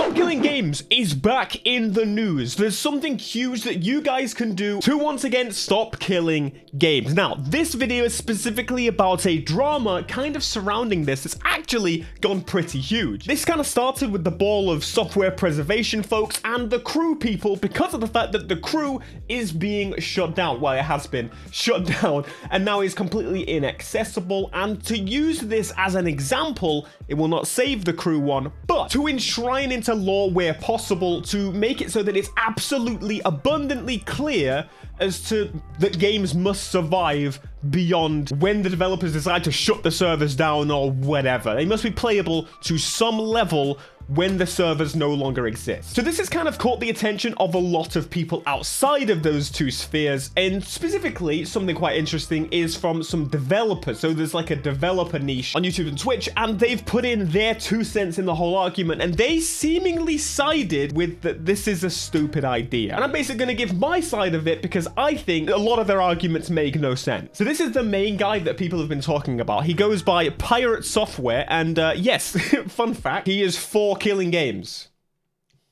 Stop Killing Games is back in the news. There's something huge that you guys can do to once again stop killing games. Now, this video is specifically about a drama kind of surrounding this that's actually gone pretty huge. This kind of started with the ball of software preservation folks and the crew people because of the fact that the crew is being shut down. Well, it has been shut down and now is completely inaccessible. And to use this as an example, it will not save the crew one, but to enshrine into law where possible to make it so that it's absolutely abundantly clear as to that games must survive beyond when the developers decide to shut the servers down or whatever. They must be playable to some level when the servers no longer exist. So this has kind of caught the attention of a lot of people outside of those two spheres, and specifically something quite interesting is from some developers. So there's like a developer niche on YouTube and Twitch, and they've put in their 2 cents in the whole argument, and they seemingly sided with that this is a stupid idea. And I'm basically going to give my side of it because I think a lot of their arguments make no sense. So this is the main guy that people have been talking about. He goes by Pirate Software, and yes, fun fact, he is for killing games.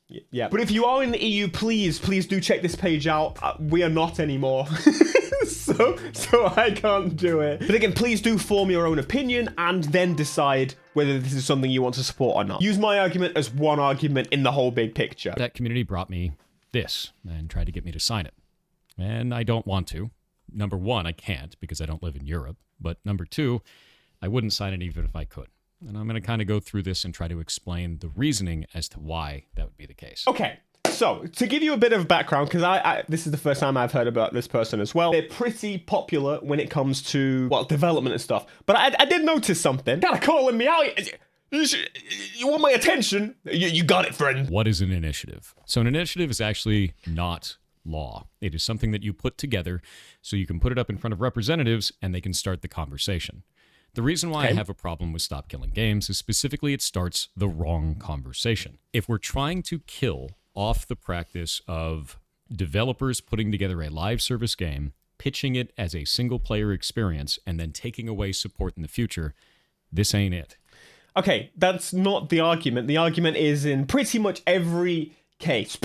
Yeah. But if you are in the EU, please do check this page out. We are not anymore. so I can't do it. But again, please do form your own opinion and then decide whether this is something you want to support or not. Use my argument as one argument in the whole big picture. That community brought me this and tried to get me to sign it. And I don't want to. Number one, I can't because I don't live in Europe. But number two, I wouldn't sign it even if I could. And I'm going to kind of go through this and try to explain the reasoning as to why that would be the case. Okay, so to give you a bit of background, because this is the first time I've heard about this person as well. They're pretty popular when it comes to, well, development and stuff. But I did notice something. Kind of calling me out. You want my attention? You got it, friend. What is an initiative? So an initiative is actually not law. It is something that you put together so you can put it up in front of representatives and they can start the conversation. The reason why I have a problem with Stop Killing Games is specifically it starts the wrong conversation. If we're trying to kill off the practice of developers putting together a live service game, pitching it as a single player experience, and then taking away support in the future, this ain't it. Okay, that's not the argument. The argument is in pretty much every case,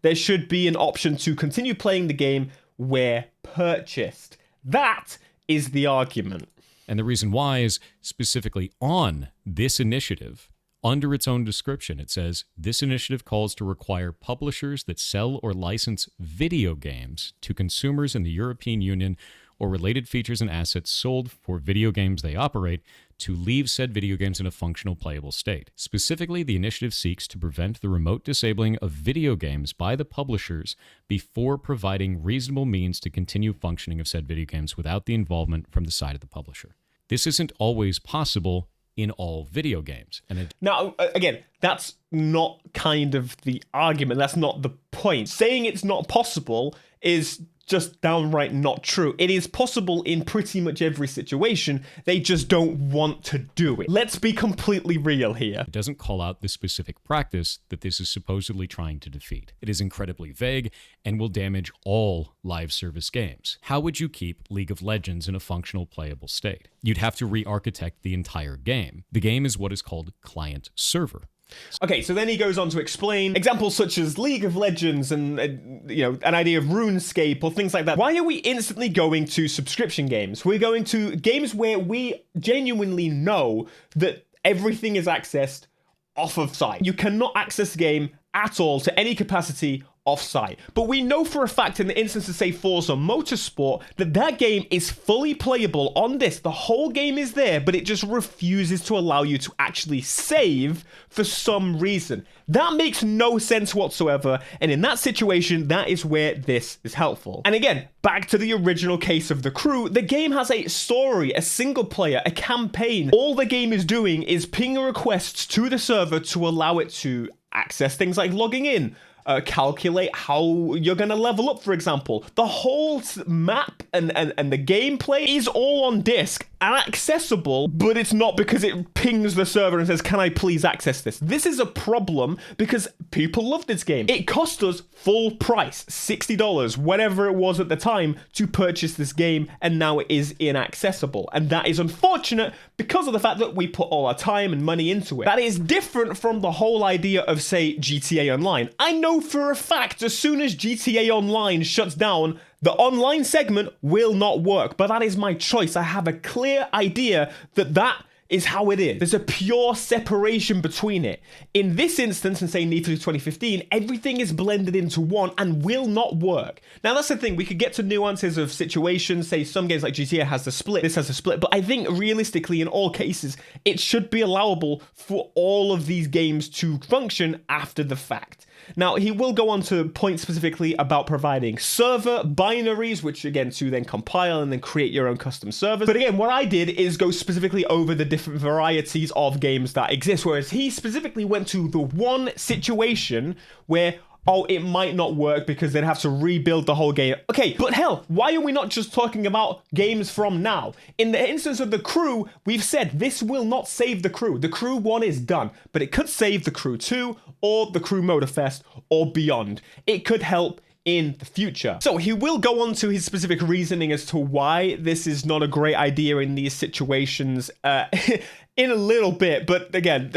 there should be an option to continue playing the game where purchased. That is the argument. And the reason why is specifically on this initiative, under its own description, it says, this initiative calls to require publishers that sell or license video games to consumers in the European Union or related features and assets sold for video games they operate to leave said video games in a functional playable state. Specifically, the initiative seeks to prevent the remote disabling of video games by the publishers before providing reasonable means to continue functioning of said video games without the involvement from the side of the publisher. This isn't always possible in all video games. Now, again, that's not kind of the argument. That's not the point. Saying it's not possible is just downright not true. It is possible in pretty much every situation. They just don't want to do it. Let's be completely real here. It doesn't call out the specific practice that this is supposedly trying to defeat. It is incredibly vague and will damage all live service games. How would you keep League of Legends in a functional playable state? You'd have to re-architect the entire game. The game is what is called client-server. Okay, so then he goes on to explain examples such as League of Legends and, an idea of RuneScape or things like that. Why are we instantly going to subscription games? We're going to games where we genuinely know that everything is accessed off of site. You cannot access the game at all to any capacity off-site. But we know for a fact in the instance of, say, Forza Motorsport, that game is fully playable on this. The whole game is there, but it just refuses to allow you to actually save for some reason. That makes no sense whatsoever, and in that situation, that is where this is helpful. And again, back to the original case of the crew, the game has a story, a single player, a campaign. All the game is doing is pinging requests to the server to allow it to access things like logging in, calculate how you're going to level up, for example. The whole map and the gameplay is all on disk accessible, but it's not because it pings the server and says, can I please access this? This is a problem because people love this game. It cost us full price, $60, whatever it was at the time, to purchase this game, and now it is inaccessible. And that is unfortunate because of the fact that we put all our time and money into it. That is different from the whole idea of, say, GTA Online. I know for a fact as soon as GTA Online shuts down, the online segment will not work, but that is my choice. I have a clear idea that that is how it is. There's a pure separation between it. In this instance, and say Need for Speed 2015, everything is blended into one and will not work. Now, that's the thing. We could get to nuances of situations. Say some games like GTA has the split, this has a split, but I think realistically, in all cases, it should be allowable for all of these games to function after the fact. Now, he will go on to point specifically about providing server binaries, which again, to then compile and then create your own custom servers. But again, what I did is go specifically over the different varieties of games that exist, whereas he specifically went to the one situation where, oh, it might not work because they'd have to rebuild the whole game. Okay, but hell, why are we not just talking about games from now? In the instance of the crew, we've said this will not save the crew. The crew 1 is done, but it could save the crew 2 or the crew Motorfest or beyond. It could help in the future. So he will go on to his specific reasoning as to why this is not a great idea in these situations in a little bit, but again,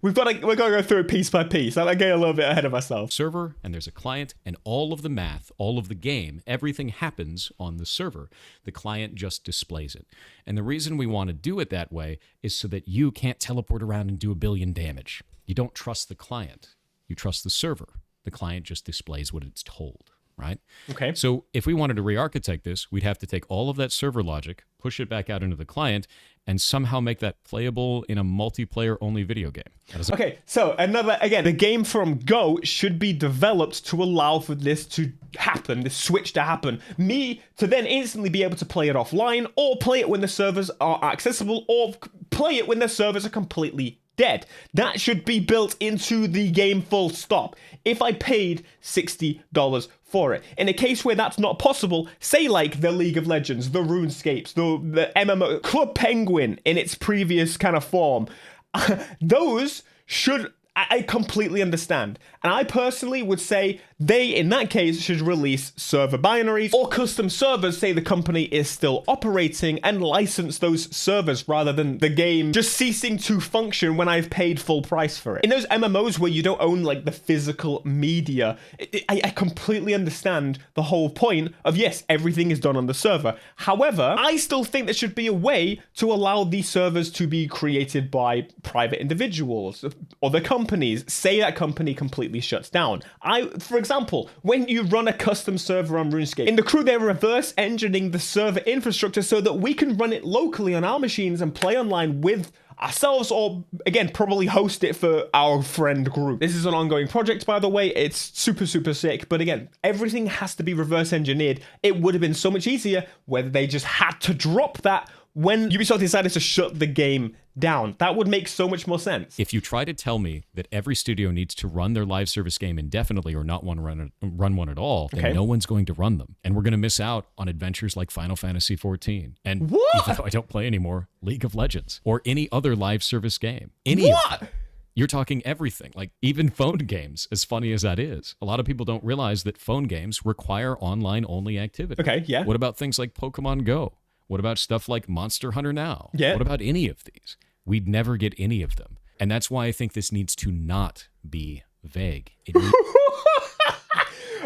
we're gonna go through it piece by piece. I'm getting a little bit ahead of myself. Server, and there's a client, and all of the math, all of the game, everything happens on the server. The client just displays it. And the reason we want to do it that way is so that you can't teleport around and do a billion damage. You don't trust the client. You trust the server. The client just displays what it's told, right? Okay. So if we wanted to re-architect this, we'd have to take all of that server logic, push it back out into the client, and somehow make that playable in a multiplayer-only video game. Okay, so the game from Go should be developed to allow for this to happen, this switch to happen. Me to then instantly be able to play it offline, or play it when the servers are accessible, or play it when the servers are completely dead. That should be built into the game full stop. If I paid $60 for it. In a case where that's not possible, say like the League of Legends, the RuneScapes, the MMO, Club Penguin in its previous kind of form, those should, I completely understand. And I personally would say they, in that case, should release server binaries or custom servers, say the company is still operating, and license those servers rather than the game just ceasing to function when I've paid full price for it. In those MMOs where you don't own like the physical media, I completely understand the whole point of, yes, everything is done on the server. However, I still think there should be a way to allow these servers to be created by private individuals or the companies. Say that company completely shuts down. For example, when you run a custom server on RuneScape, in the crew they're reverse engineering the server infrastructure so that we can run it locally on our machines and play online with ourselves, or again, probably host it for our friend group. This is an ongoing project, by the way. It's super, super sick. But again, everything has to be reverse engineered. It would have been so much easier whether they just had to drop that when Ubisoft decided to shut the game down. That would make so much more sense. If you try to tell me that every studio needs to run their live service game indefinitely or not want to run one at all, then no one's going to run them. And we're going to miss out on adventures like Final Fantasy XIV. And even though I don't play anymore, League of Legends or any other live service game. You're talking everything, like even phone games, as funny as that is. A lot of people don't realize that phone games require online-only activity. Okay, yeah. What about things like Pokemon Go? What about stuff like Monster Hunter Now? Yeah. What about any of these? We'd never get any of them. And that's why I think this needs to not be vague.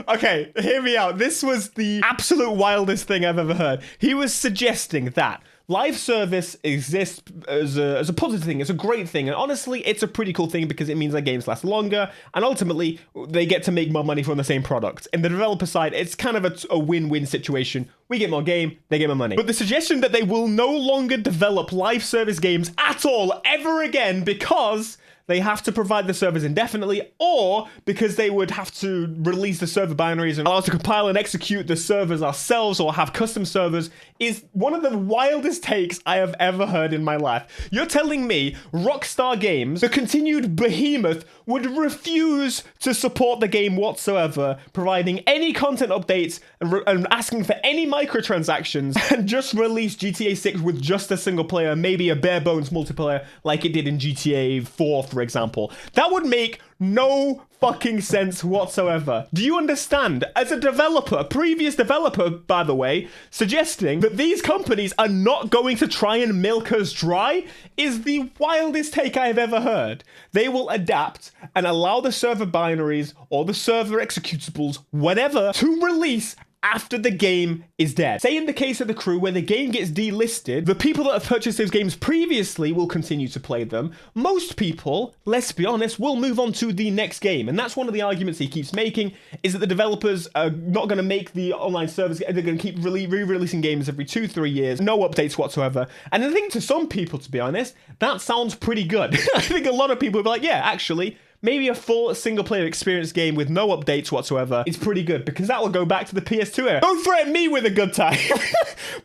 Okay, hear me out. This was the absolute wildest thing I've ever heard. He was suggesting that live service exists as a positive thing. It's a great thing. And honestly, it's a pretty cool thing because it means that games last longer. And ultimately, they get to make more money from the same product. In the developer side, it's kind of a win-win situation. We get more game, they get more money. But the suggestion that they will no longer develop live service games at all, ever again, because they have to provide the servers indefinitely, or because they would have to release the server binaries and allow us to compile and execute the servers ourselves or have custom servers, is one of the wildest takes I have ever heard in my life. You're telling me Rockstar Games, the continued behemoth, would refuse to support the game whatsoever, providing any content updates and asking for any microtransactions, and just release GTA 6 with just a single player, maybe a bare bones multiplayer like it did in GTA 4, for example. That would make no fucking sense whatsoever. Do you understand? As a developer, previous developer, by the way, suggesting that these companies are not going to try and milk us dry is the wildest take I have ever heard. They will adapt and allow the server binaries or the server executables, whatever, to release after the game is dead. Say in the case of The Crew, where the game gets delisted, the people that have purchased those games previously will continue to play them. Most people, let's be honest, will move on to the next game. And that's one of the arguments he keeps making, is that the developers are not going to make the online servers, they're going to keep re-releasing games every 2-3 years, no updates whatsoever. And I think to some people, to be honest, that sounds pretty good. I think a lot of people will be like, yeah, actually, maybe a full single-player experience game with no updates whatsoever is pretty good, because that will go back to the PS2 era. Don't threaten me with a good time.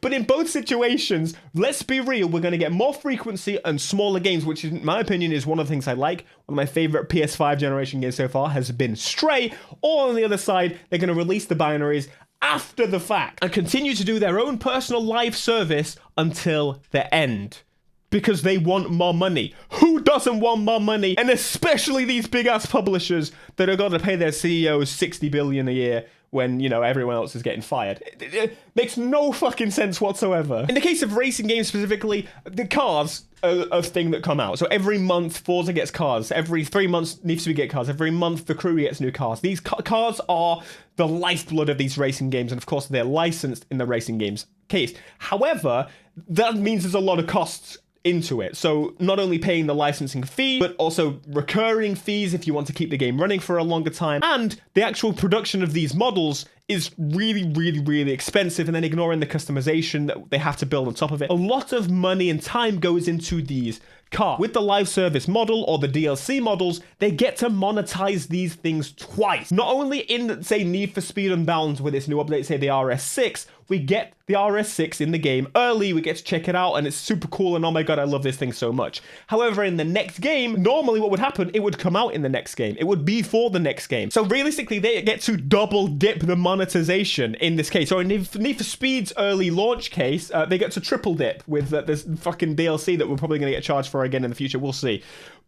But in both situations, let's be real, we're going to get more frequency and smaller games, which in my opinion is one of the things I like. One of my favorite PS5 generation games so far has been Stray. Or on the other side, they're going to release the binaries after the fact and continue to do their own personal live service until the end, because they want more money. Who doesn't want more money? And especially these big-ass publishers that are going to pay their CEOs $60 billion a year when, you know, everyone else is getting fired. It makes no fucking sense whatsoever. In the case of racing games specifically, the cars are a thing that come out. So every month, Forza gets cars. Every 3 months, Need to get cars. Every month, The Crew gets new cars. These cars are the lifeblood of these racing games, and of course, they're licensed in the racing games case. However, that means there's a lot of costs into it. So not only paying the licensing fee, but also recurring fees if you want to keep the game running for a longer time. And the actual production of these models is really, really, really expensive, and then ignoring the customization that they have to build on top of it. A lot of money and time goes into these cars. With the live service model or the DLC models, they get to monetize these things twice. Not only in, say, Need for Speed Unbound with its new update, say the RS6, we get the RS6 in the game early, we get to check it out, and it's super cool, and oh my god, I love this thing so much. However, in the next game, normally what would happen, it would come out in the next game. It would be for the next game. So realistically, they get to double dip the monetization in this case. Or in Need for Speed's early launch case, they get to triple dip with this fucking DLC that we're probably going to get charged for again in the future. We'll see.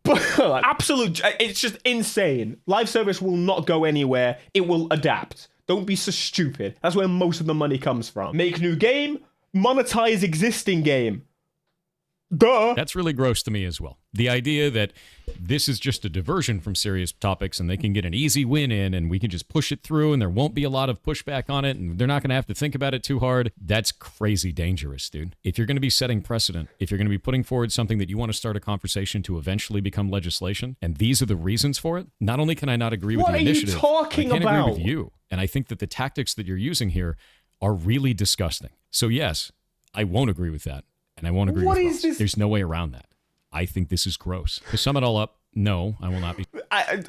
But it's just insane. Live service will not go anywhere. It will adapt. Don't be so stupid. That's where most of the money comes from. Make new game, monetize existing game. Duh. That's really gross to me as well. The idea that this is just a diversion from serious topics and they can get an easy win in and we can just push it through and there won't be a lot of pushback on it and they're not going to have to think about it too hard. That's crazy dangerous, dude. If you're going to be setting precedent, if you're going to be putting forward something that you want to start a conversation to eventually become legislation, and these are the reasons for it, not only can I not agree with the initiative, what are you talking I can't about? agree with you. And I think that the tactics that you're using here are really disgusting. So yes, I won't agree with that. And I won't agree with Ross. There's no way around that. I think this is gross. To sum it all up, no, I will not be.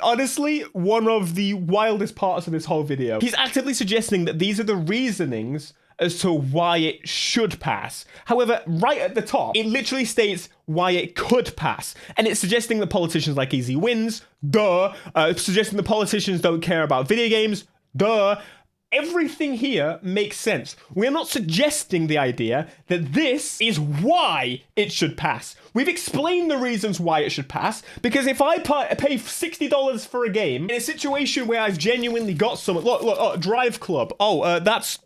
Honestly, one of the wildest parts of this whole video, he's actively suggesting that these are the reasonings as to why it should pass. However, right at the top, it literally states why it could pass. And it's suggesting that politicians like easy wins, duh. Suggesting that politicians don't care about video games, duh. Everything here makes sense. We're not suggesting the idea that this is why it should pass. We've explained the reasons why it should pass, because if I pay $60 for a game in a situation where I've genuinely got someone, look, Drive Club, that's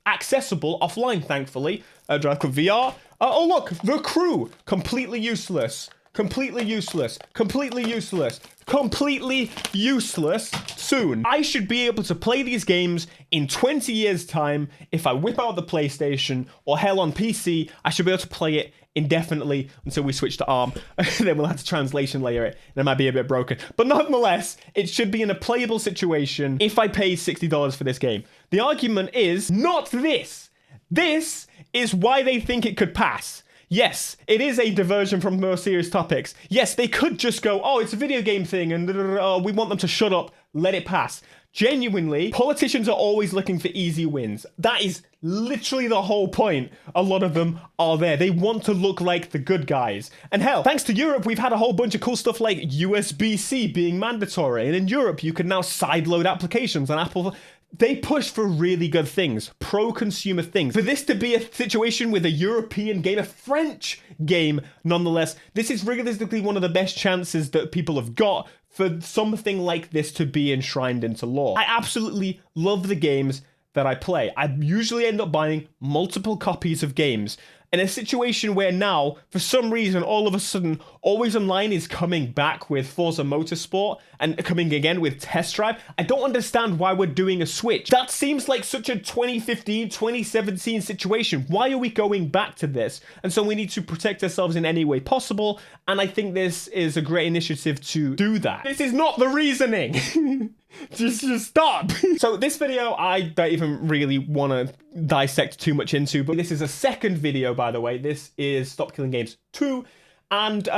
accessible offline, thankfully, Drive Club VR. Oh look, The Crew, completely useless. Completely useless. Completely useless. Completely useless soon. I should be able to play these games in 20 years' time. If I whip out the PlayStation or hell on PC, I should be able to play it indefinitely until we switch to ARM. Then we'll have to translation layer it, and it might be a bit broken. But nonetheless, it should be in a playable situation if I pay $60 for this game. The argument is not this. This is why they think it could pass. Yes, it is a diversion from more serious topics. Yes, they could just go, oh, it's a video game thing, and we want them to shut up, let it pass. Genuinely, politicians are always looking for easy wins. That is literally the whole point. A lot of them are there. They want to look like the good guys. And hell, thanks to Europe, we've had a whole bunch of cool stuff like USB-C being mandatory. And in Europe, you can now sideload applications on Apple. They push for really good things, pro-consumer things. For this to be a situation with a European game, a French game nonetheless, this is realistically one of the best chances that people have got for something like this to be enshrined into law. I absolutely love the games that I play. I usually end up buying multiple copies of games. In a situation where now, for some reason, all of a sudden, Always Online is coming back with Forza Motorsport and coming again with Test Drive, I don't understand why we're doing a switch. That seems like such a 2015, 2017 situation. Why are we going back to this? And so we need to protect ourselves in any way possible, and I think this is a great initiative to do that. This is not the reasoning. Just stop. So this video, I don't even really want to dissect too much into, but this is a second video, by the way. This is Stop Killing Games 2. And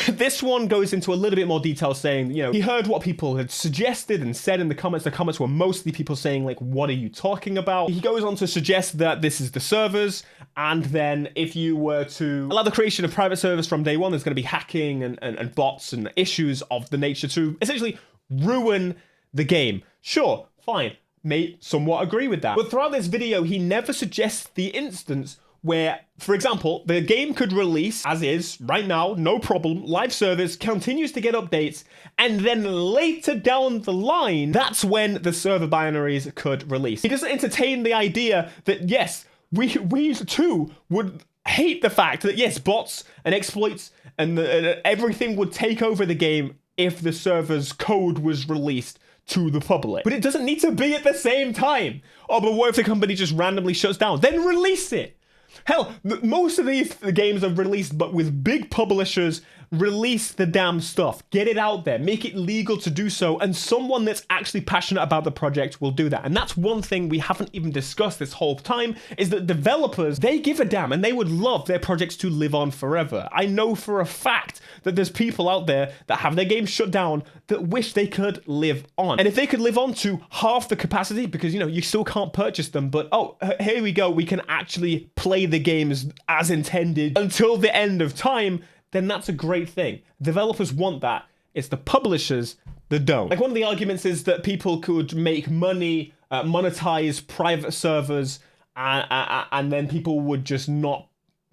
this one goes into a little bit more detail saying, you know, he heard what people had suggested and said in the comments. The comments were mostly people saying, like, what are you talking about? He goes on to suggest that this is the servers. And then if you were to allow the creation of private servers from day one, there's going to be hacking and bots and issues of the nature to essentially ruin the game. Sure, fine, may somewhat agree with that. But throughout this video, he never suggests the instance where, for example, the game could release as is right now, no problem, live service continues to get updates, and then later down the line, that's when the server binaries could release. He doesn't entertain the idea that, yes, we too would hate the fact that, yes, bots and exploits and everything would take over the game if the server's code was released to the public. But it doesn't need to be at the same time. Oh, but what if the company just randomly shuts down? Then release it. Hell, most of these games are released, but with big publishers, release the damn stuff. Get it out there. Make it legal to do so, and someone that's actually passionate about the project will do that. And that's one thing we haven't even discussed this whole time, is that developers, they give a damn, and they would love their projects to live on forever. I know for a fact that there's people out there that have their games shut down that wish they could live on. And if they could live on to half the capacity, because, you know, you still can't purchase them, but, oh, here we go, we can actually play the games as intended until the end of time, then that's a great thing. Developers want that. It's the publishers that don't. Like, one of the arguments is that people could make money, monetize private servers, and then people would just not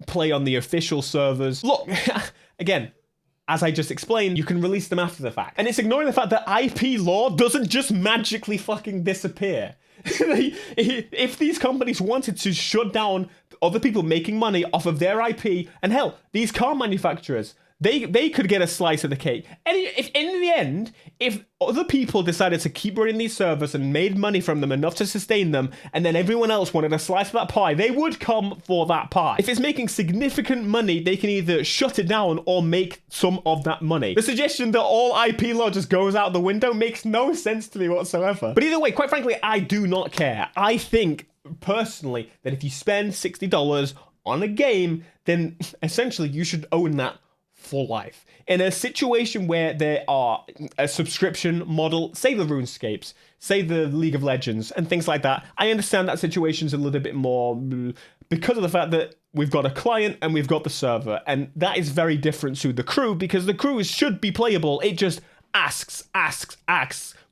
play on the official servers. Look, again, as I just explained, you can release them after the fact. And it's ignoring the fact that IP law doesn't just magically fucking disappear. If these companies wanted to shut down other people making money off of their IP, and hell, these car manufacturers, they could get a slice of the cake. And if in the end, if other people decided to keep running these servers and made money from them enough to sustain them, and then everyone else wanted a slice of that pie, they would come for that pie. If it's making significant money, they can either shut it down or make some of that money. The suggestion that all IP law just goes out the window makes no sense to me whatsoever. But either way, quite frankly, I do not care. I think, personally, that if you spend $60 on a game, then essentially you should own that for life. In a situation where there are a subscription model, say the RuneScapes, say the League of Legends, and things like that, I understand that situation's a little bit more because of the fact that we've got a client and we've got the server, and that is very different to the crew, because the crew should be playable. It just asks,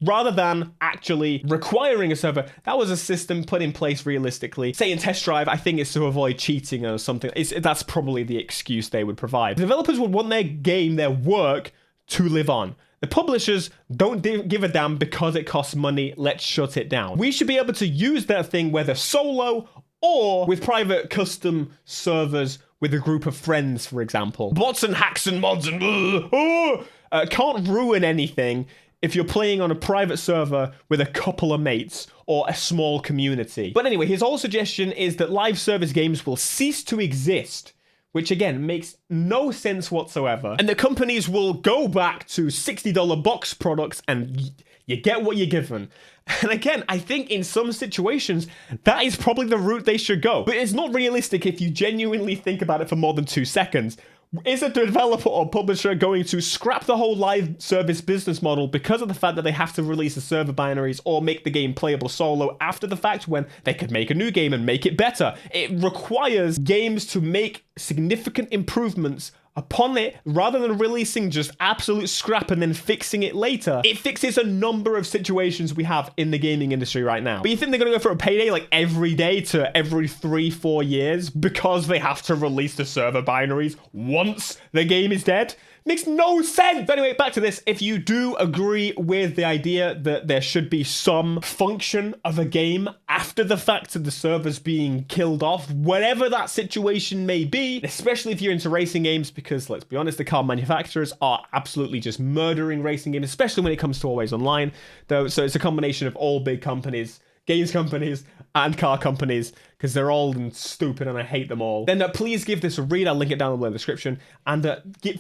rather than actually requiring a server. That was a system put in place realistically. Say in Test Drive, I think it's to avoid cheating or something. That's probably the excuse they would provide. The developers would want their game, their work, to live on. The publishers don't give a damn because it costs money. Let's shut it down. We should be able to use that thing whether solo or with private custom servers with a group of friends, for example. Bots and hacks and mods and can't ruin anything if you're playing on a private server with a couple of mates or a small community. But anyway, his whole suggestion is that live service games will cease to exist which again makes no sense whatsoever. And the companies will go back to $60 box products and you get what you're given. And again, I think in some situations, that is probably the route they should go. But it's not realistic if you genuinely think about it for more than 2 seconds. Is a developer or publisher going to scrap the whole live service business model because of the fact that they have to release the server binaries or make the game playable solo after the fact when they could make a new game and make it better? It requires games to make significant improvements upon it rather than releasing just absolute scrap and then fixing it later. It fixes a number of situations we have in the gaming industry right now. But you think they're gonna go for a payday like every day to every 3-4 years because they have to release the server binaries once the game is dead? Makes no sense. But anyway, back to this. If you do agree with the idea that there should be some function of a game after the fact of the servers being killed off, whatever that situation may be, especially if you're into racing games, because let's be honest, the car manufacturers are absolutely just murdering racing games, especially when it comes to always online. Though, so it's a combination of all big companies, games companies, and car companies, because they're all stupid and I hate them all. Then please give this a read. I'll link it down below in the description. And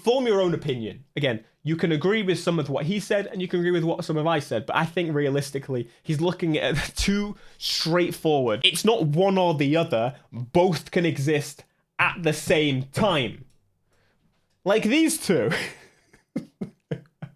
form your own opinion. Again, you can agree with some of what he said and you can agree with what some of I said. But I think realistically, he's looking at too straightforward. It's not one or the other. Both can exist at the same time. Like these two.